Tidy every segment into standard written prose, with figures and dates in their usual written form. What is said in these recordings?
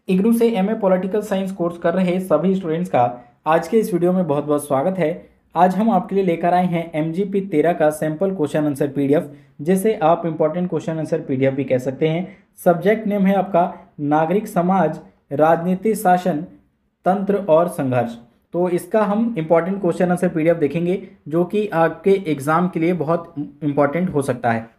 इग्नू से MA political science course कर रहे सभी स्टूडेंट्स का आज के इस वीडियो में बहुत बहुत स्वागत है। आज हम आपके लिए लेकर आए हैं एमजीपी 13 का सैंपल क्वेश्चन आंसर पीडीएफ, जिसे आप इंपॉर्टेंट क्वेश्चन आंसर पीडीएफ भी कह सकते हैं। सब्जेक्ट नेम है आपका नागरिक समाज, राजनीति, शासन, तंत्र और संघर्ष। तो इसका हम इंपॉर्टेंट क्वेश्चन आंसर पीडीएफ देखेंगे जो कि आपके एग्जाम के लिए बहुत इंपॉर्टेंट हो सकता है।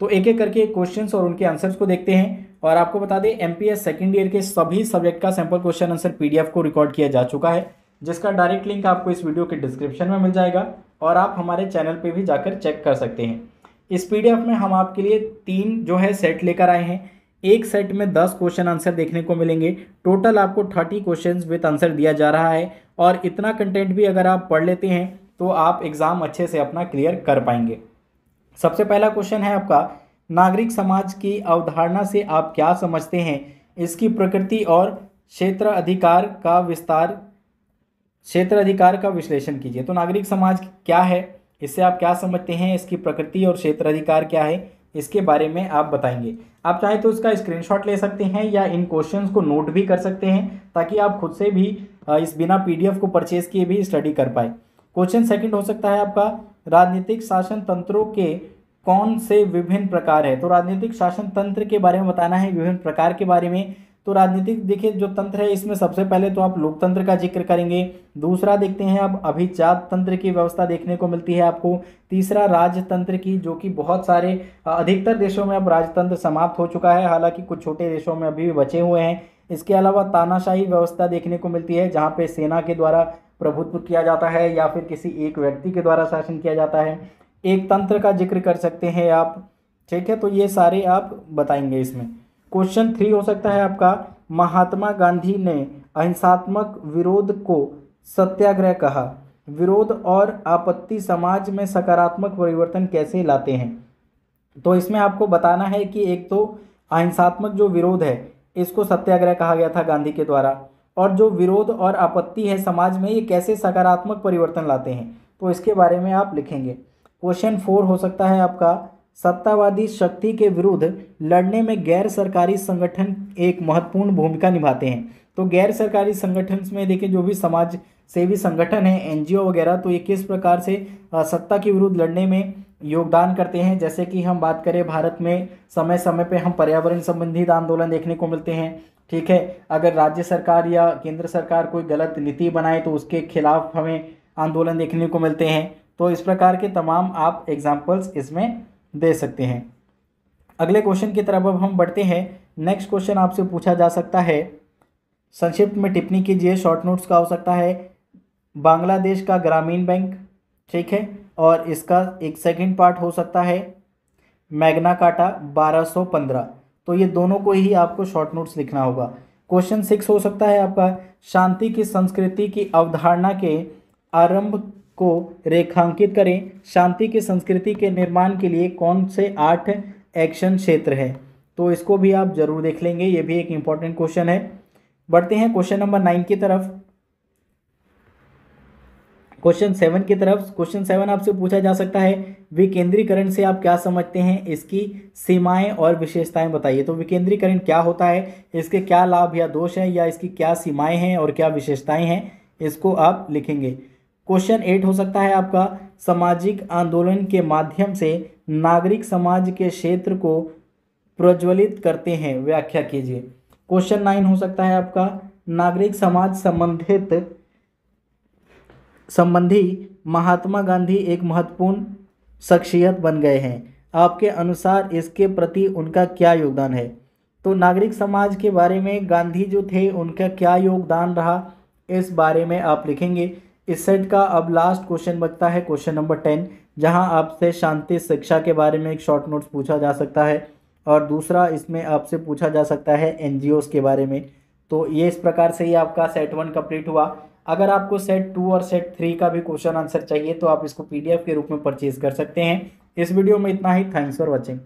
तो एक एक करके क्वेश्चंस और उनके आंसर्स को देखते हैं। और आपको बता दें एमपीएस सेकंड ईयर के सभी सब्जेक्ट का सैंपल क्वेश्चन आंसर पीडीएफ को रिकॉर्ड किया जा चुका है, जिसका डायरेक्ट लिंक आपको इस वीडियो के डिस्क्रिप्शन में मिल जाएगा और आप हमारे चैनल पे भी जाकर चेक कर सकते हैं। इस पीडीएफ में हम आपके लिए 3 जो है सेट लेकर आए हैं। एक सेट में 10 क्वेश्चन आंसर देखने को मिलेंगे। टोटल आपको 30 क्वेश्चन विद आंसर दिया जा रहा है और इतना कंटेंट भी अगर आप पढ़ लेते हैं तो आप एग्जाम अच्छे से अपना क्लियर कर पाएंगे। सबसे पहला क्वेश्चन है आपका, नागरिक समाज की अवधारणा से आप क्या समझते हैं? इसकी प्रकृति और क्षेत्राधिकार का विश्लेषण कीजिए। तो नागरिक समाज क्या है, इससे आप क्या समझते हैं, इसकी प्रकृति और क्षेत्राधिकार क्या है, इसके बारे में आप बताएंगे। आप चाहे तो इसका स्क्रीनशॉट ले सकते हैं या इन क्वेश्चंस को नोट भी कर सकते हैं ताकि आप खुद से भी इस बिना पीडीएफ को परचेज किए भी स्टडी कर पाए। क्वेश्चन सेकंड हो सकता है आपका, राजनीतिक शासन तंत्रों के कौन से विभिन्न प्रकार है? तो राजनीतिक शासन तंत्र के बारे में बताना है, विभिन्न प्रकार के बारे में। तो राजनीतिक देखिए जो तंत्र है इसमें सबसे पहले तो आप लोकतंत्र का जिक्र करेंगे। दूसरा देखते हैं आप अभिजात तंत्र की व्यवस्था देखने को मिलती है आपको। तीसरा राजतंत्र की, जो कि बहुत सारे अधिकतर देशों में अब राजतंत्र समाप्त हो चुका है, हालांकि कुछ छोटे देशों में अभी भी बचे हुए हैं। इसके अलावा तानाशाही व्यवस्था देखने को मिलती है जहाँ पे सेना के द्वारा प्रभुत्व किया जाता है या फिर किसी एक व्यक्ति के द्वारा शासन किया जाता है। एक तंत्र का जिक्र कर सकते हैं आप, ठीक है। तो ये सारे आप बताएंगे इसमें। क्वेश्चन 3 हो सकता है आपका, महात्मा गांधी ने अहिंसात्मक विरोध को सत्याग्रह कहा। विरोध और आपत्ति समाज में सकारात्मक परिवर्तन कैसे लाते हैं? तो इसमें आपको बताना है कि एक तो अहिंसात्मक जो विरोध है इसको सत्याग्रह कहा गया था गांधी के द्वारा, और जो विरोध और आपत्ति है समाज में, ये कैसे सकारात्मक परिवर्तन लाते हैं, तो इसके बारे में आप लिखेंगे। क्वेश्चन 4 हो सकता है आपका, सत्तावादी शक्ति के विरुद्ध लड़ने में गैर सरकारी संगठन एक महत्वपूर्ण भूमिका निभाते हैं। तो गैर सरकारी संगठन में देखिए जो भी समाज सेवी संगठन है, एनजीओ वगैरह, तो ये किस प्रकार से सत्ता के विरुद्ध लड़ने में योगदान करते हैं। जैसे कि हम बात करें भारत में समय समय पे हम पर्यावरण संबंधित आंदोलन देखने को मिलते हैं, ठीक है। अगर राज्य सरकार या केंद्र सरकार कोई गलत नीति बनाए तो उसके खिलाफ हमें आंदोलन देखने को मिलते हैं। तो इस प्रकार के तमाम आप एग्जाम्पल्स इसमें दे सकते हैं। अगले क्वेश्चन की तरफ अब हम बढ़ते हैं। नेक्स्ट क्वेश्चन आपसे पूछा जा सकता है, संक्षिप्त में टिप्पणी कीजिए। शॉर्ट नोट्स का हो सकता है बांग्लादेश का ग्रामीण बैंक, ठीक है। और इसका एक सेकंड पार्ट हो सकता है मैग्ना कार्टा 1215। तो ये दोनों को ही आपको शॉर्ट नोट्स लिखना होगा। क्वेश्चन 6 हो सकता है आपका, शांति की संस्कृति की अवधारणा के आरंभ को रेखांकित करें। शांति की संस्कृति के निर्माण के लिए कौन से 8 एक्शन क्षेत्र हैं? तो इसको भी आप जरूर देख लेंगे, ये भी एक इंपॉर्टेंट क्वेश्चन है। बढ़ते हैं क्वेश्चन नंबर 9 की तरफ, क्वेश्चन 7 की तरफ। क्वेश्चन 7 आपसे पूछा जा सकता है, विकेंद्रीकरण से आप क्या समझते हैं? इसकी सीमाएं और विशेषताएं बताइए। तो विकेंद्रीकरण क्या होता है, इसके क्या लाभ या दोष हैं, या इसकी क्या सीमाएं हैं और क्या विशेषताएं हैं, इसको आप लिखेंगे। क्वेश्चन 8 हो सकता है आपका, सामाजिक आंदोलन के माध्यम से नागरिक समाज के क्षेत्र को प्रज्वलित करते हैं, व्याख्या कीजिए। क्वेश्चन 9 हो सकता है आपका, नागरिक समाज संबंधी महात्मा गांधी एक महत्वपूर्ण शख्सियत बन गए हैं। आपके अनुसार इसके प्रति उनका क्या योगदान है? तो नागरिक समाज के बारे में गांधी जो थे उनका क्या योगदान रहा, इस बारे में आप लिखेंगे। इस सेट का अब लास्ट क्वेश्चन बचता है क्वेश्चन नंबर 10, जहां आपसे शांति शिक्षा के बारे में एक शॉर्ट नोट्स पूछा जा सकता है और दूसरा इसमें आपसे पूछा जा सकता है एनजीओस के बारे में। तो ये इस प्रकार से ही आपका सेट 1 कंप्लीट हुआ। अगर आपको सेट 2 और सेट 3 का भी क्वेश्चन आंसर चाहिए तो आप इसको पीडीएफ के रूप में परचेज कर सकते हैं। इस वीडियो में इतना ही। Thanks for watching.